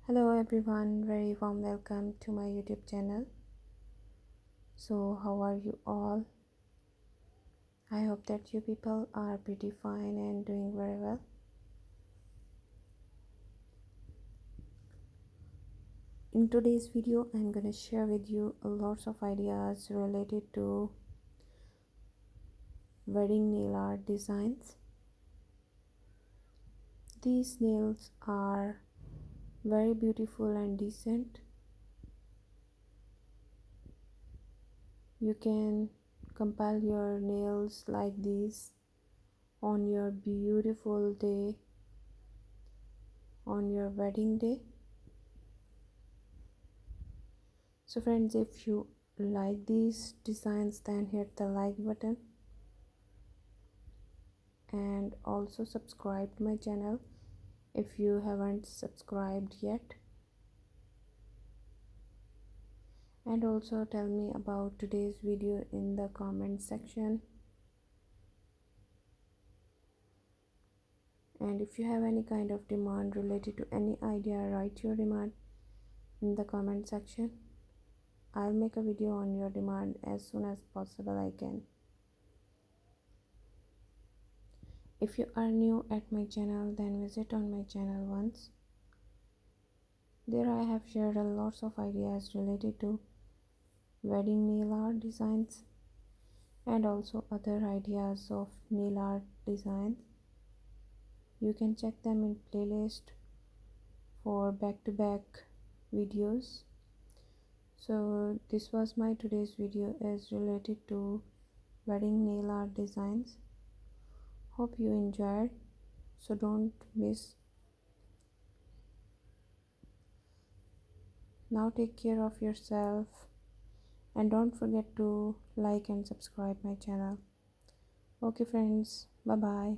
Hello everyone, very warm welcome to my YouTube channel. So how are you all? I hope that you people are pretty fine and doing very well. In today's video, I'm gonna share with you lots of ideas related to wedding nail art designs. These nails are very beautiful and decent. You can compile your nails like these on your beautiful day, on your wedding day. So friends, if you like these designs, then hit the like button and also subscribe to my channel if you haven't subscribed yet. And also tell me about today's video in the comment section. And if you have any kind of demand related to any idea, write your demand in the comment section. I'll make a video on your demand as soon as possible I can. If you are new at my channel, then visit on my channel once. There I have shared a lots of ideas related to wedding nail art designs and also other ideas of nail art designs. You can check them in playlist for back-to-back videos. So this was my today's video is related to wedding nail art designs. Hope you enjoyed, so don't miss. Now take care of yourself and don't forget to like and subscribe my channel. Okay friends, bye bye.